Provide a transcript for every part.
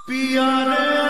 पिया रे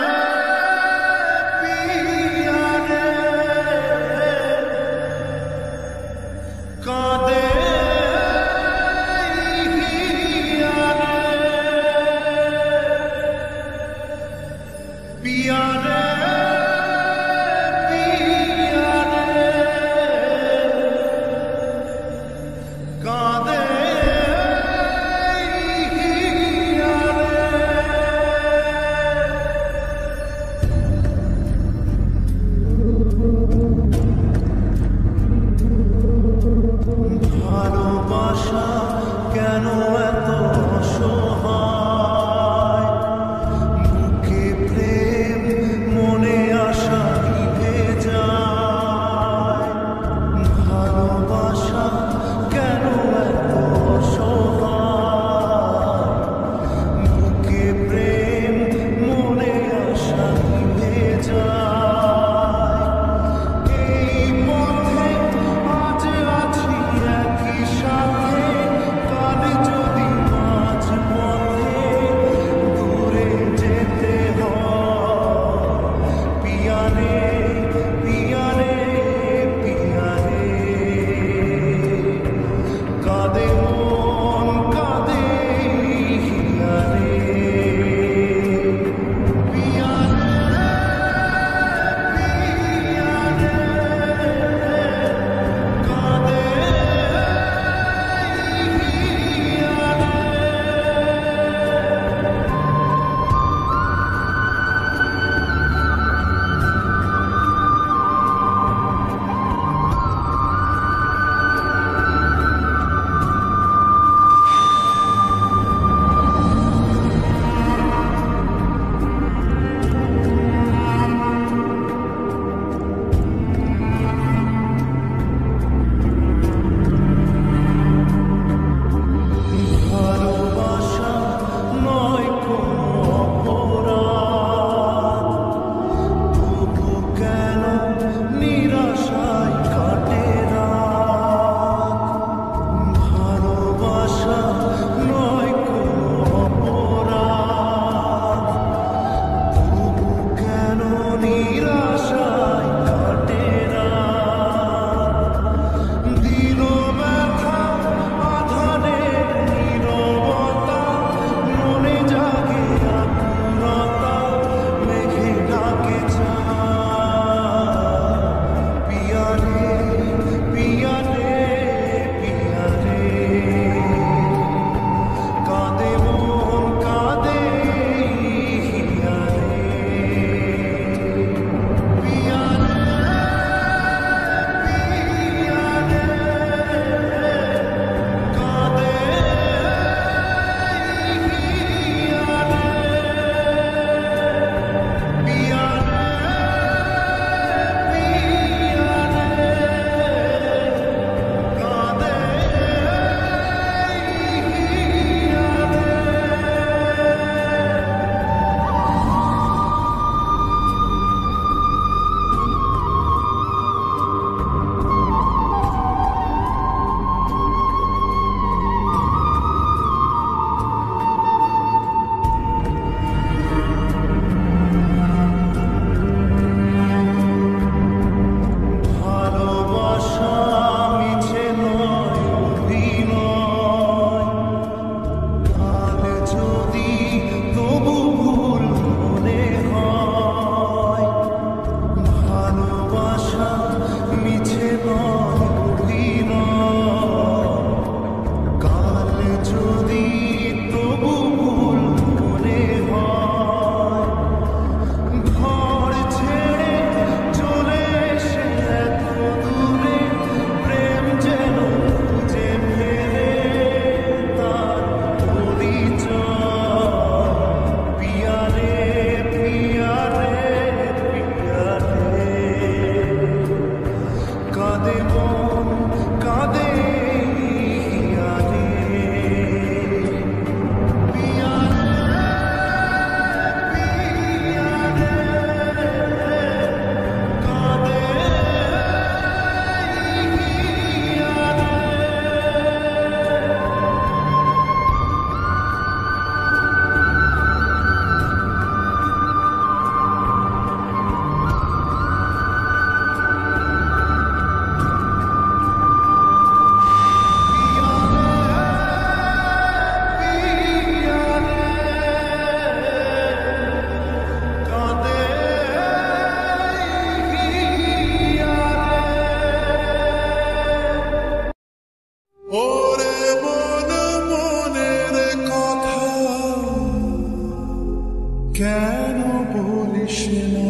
কেন বলিস না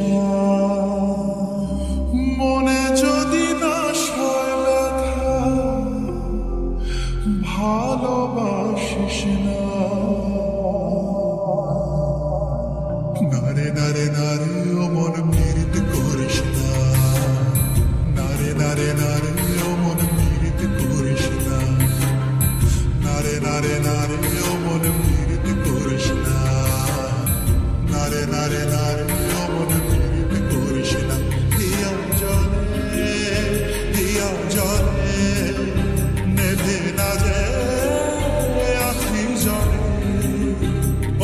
মনে যদি না সয় ব্যথা ভালোবাসিস না নারে নারে নারে ও মন পীড়িত করিস না নারে নারে নারে ও মন পীড়িত করিস না নারে নারে নারে ও মন পীড়িত করিস না নারে নারে নারে ও মন পীড়িত করিস না দিয়া জলে নেভে না যে আখি জলে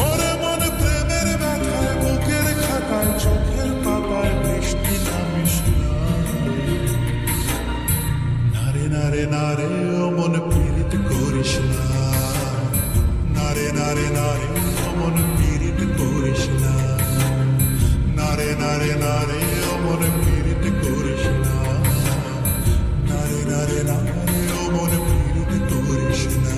ওরে মন প্রেমের ব্যথায় বুকের খাতায় চোখের পাতায় বৃষ্টি নামিস নারে নারে নারে ও মন পীড়িত করিস না নারে নারে নারে ও মন পীড়িত করিস না নারে নারে নারে ও মন পীড়িত করিস না নারে নারে নারে ও মন পীড়িত করিস না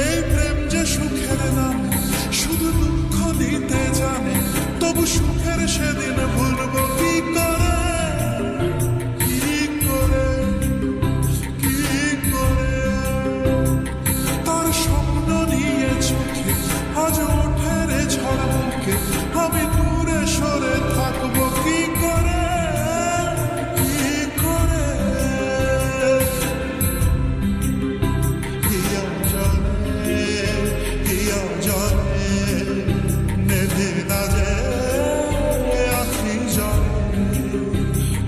এই প্রেম যে সুখের নাম শুধু দুঃখ দিতে জানে তবু সুখের সেদিন ভুলব কি করে কি করে কি করে তার স্বপ্ন নিয়ে চোখে আজ ওঠে রে ঝড় মুখে আমি দূরে সরে থাকবো কি করে কি করে দিয়া জলে নেভে না যে আখি জলে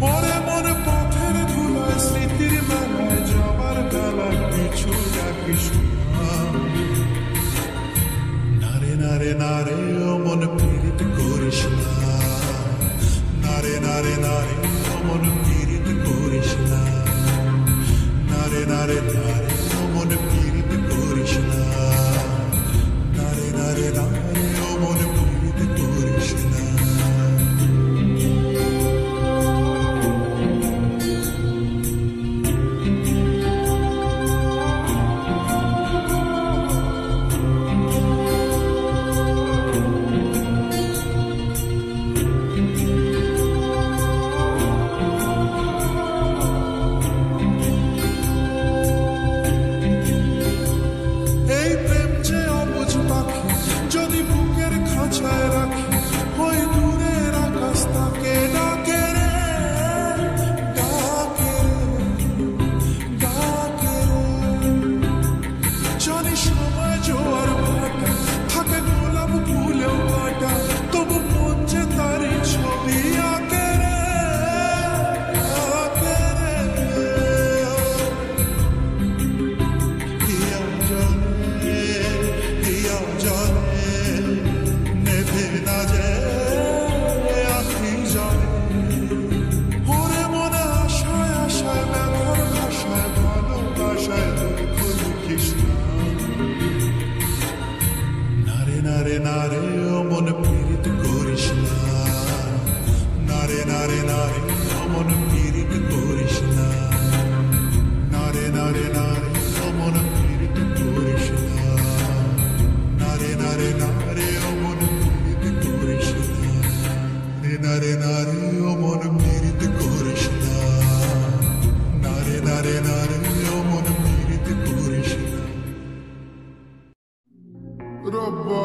ওরে মন পথের ধুলায় স্মৃতির মেলায় যাবার বেলায় পিছু রাখিস নারে নারে নারে ও মন পীড়িত করিস না নারে নারে নারে ও মন পীড়িত করিস না নারে নারে নারে ও মন পীড়িত করিস না নারে নারে নারে ও মন পীড়িত করিস না এই প্রেম যে অবুঝ পাখি যদি বুকের খাঁচায় রাখি ওই দূরের আকাশ তাকে ডাকে রে ডাকে ডাকে জানি সময় জোয়ার ভাটা থাকে গোলাপ ফুলেও কাটা তবু মন যে তারই ছবি আঁকে রে আঁকে রে দিয়া জলে নেভে না যে আখি জলে ওরে মনে আশায় আশায় ব্যথার ভাষায় ভালোবাসায় দুঃখ লিখিস নারে নারে নারে ও মন পীড়িত করিস না নারে নারে নারে ও মন পীড়িত করিস না নারে নারে নারে ও মন পীড়িত করিস না নারে নারে নারে ও মন পীড়িত করিস না নারে নারে ও মন পীড়িত করিস না নারে নারে নারে ও মন পীড়িত করিস না রব্বা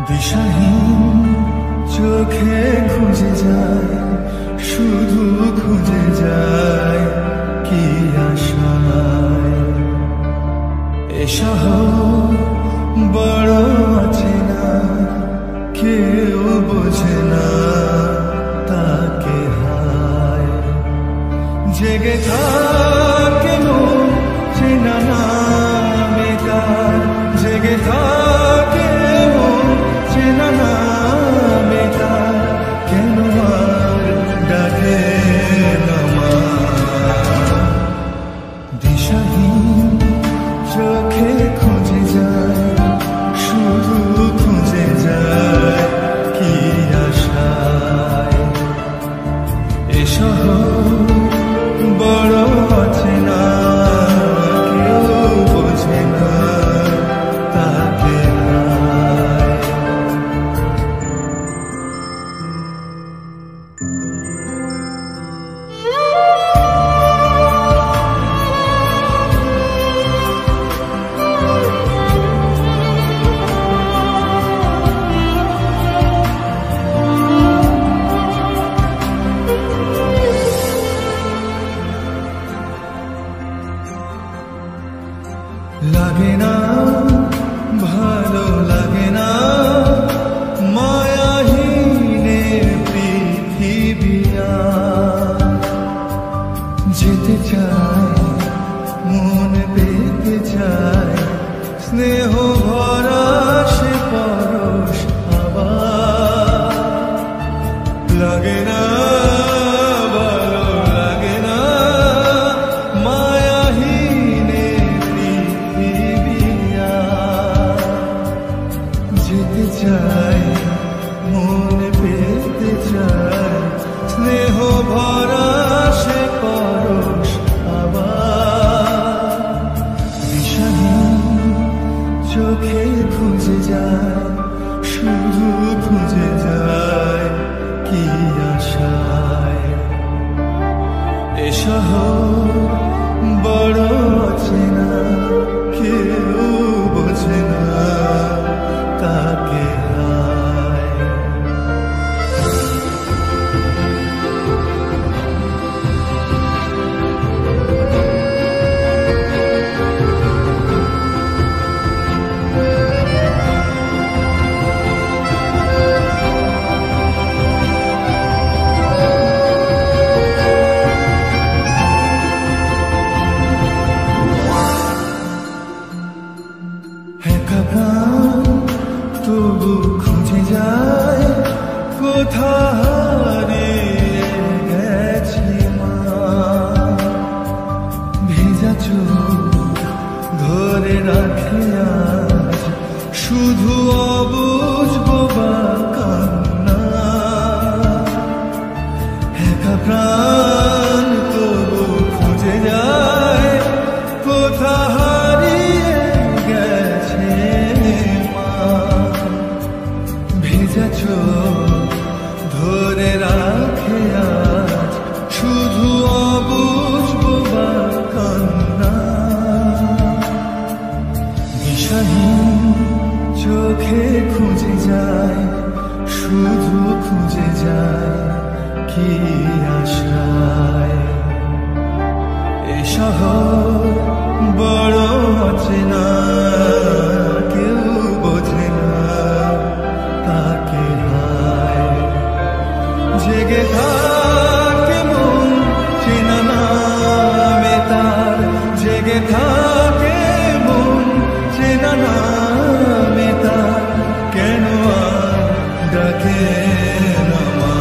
দিশাহীন চোখে খুঁজে যায়, শুধু খুঁজে যায় কি আশায়। এ শহর বড় অচেনা, কেউ বোঝে না তাকে হায়। জেগে থাকে মন চেনা নামে তার, জেগে থাকে মন চেনা নামে তার, কেন আর ডাকে না মা। দিশাহীন চোখে খুঁজে যায়, শুধু খুঁজে যায় কি আশায়। এ শহর বড় অচেনা, কেউ বোঝে না তাকে হায়। লাগে না ভালো লাগে না মায়াহীনে পৃথিবী আর। যেতে চায় মন পেতে চায়, স্নেহ ভরা সে পরশ আবার। লাগে না ভালো লাগে না মায়াহীনে পৃথিবী আর। যেতে চায় মন পেতে চায়, স্নেহ ভরা সে পরশ আবার। দিশাহীন চোখে খুঁজে যায়, শুধু খুঁজে যায় কি আশায়। এ শহর বড় অচেনা, কেউ বোঝে না তাকে হায়। একা প্রাণ তবু খুঁজে যায়, কোথা হারিয়ে গেছে মা। ভেজা চোখ ধরে রাখে আজ, শুধু অবুঝ বোবা কান্না। একা প্রাণ তবু খুঁজে যায়, কোথা হারিয়ে গেছে মা। ভেজা চোখ ধরে রাখে আজ, শুধু অবুঝ বোবা কান্না। দিশাহীন চোখে খুঁজে যায়, শুধু খুঁজে যায় কি আশায়। এ শহর বড় অচেনা, কেউ বোঝে না তাকে হায়। জেগে থাকে মন চেনা নামে তার, জেগে থাকে মন চেনা নামে তার, কেন আর ডাকে না মা।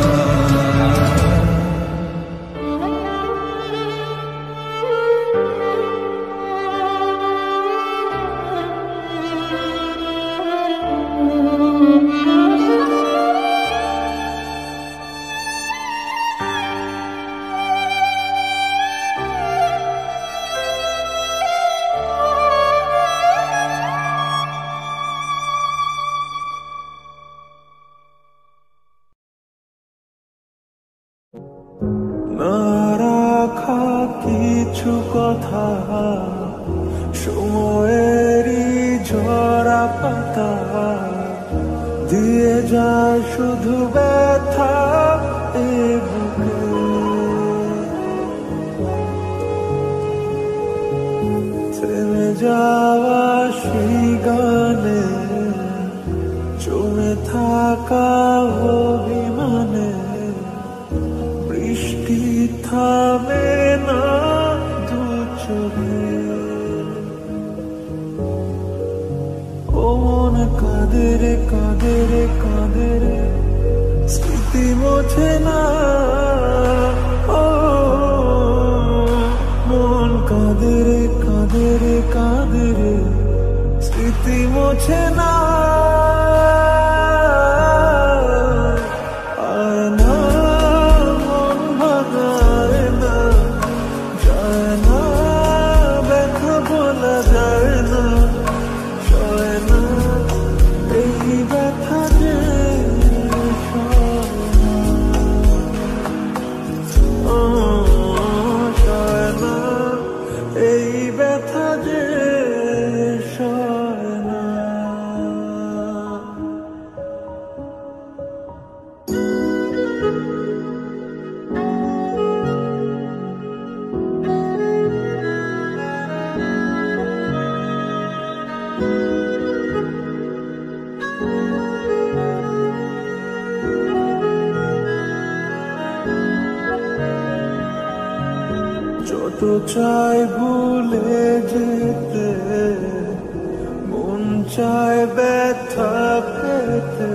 না রাখা কিছু কথা, সময়েরই ঝরা পাতা, দিয়ে যায় শুধু ব্যথা এ বুকে। থেমে যাওয়া সেই গানে জমে থাকা অভিমানে বৃষ্টি থামে না দু চোখে। ও মন কাঁদে রে কাঁদে রে কাঁদে রে স্মৃতি মোছে না। ও মন কাঁদে রে কাঁদে রে কাঁদে রে স্মৃতি মোছে না। আয় না মন ভাঙায় না, যায় না ব্যথা বলা যায় না, সয় না এই ব্যথা যে সয় না এই ব্যথা যে সয় না। যত চাই ভুলে যেতে, মন চায় ব্যথা পেতে,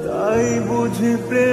তাই বুঝি প্রেম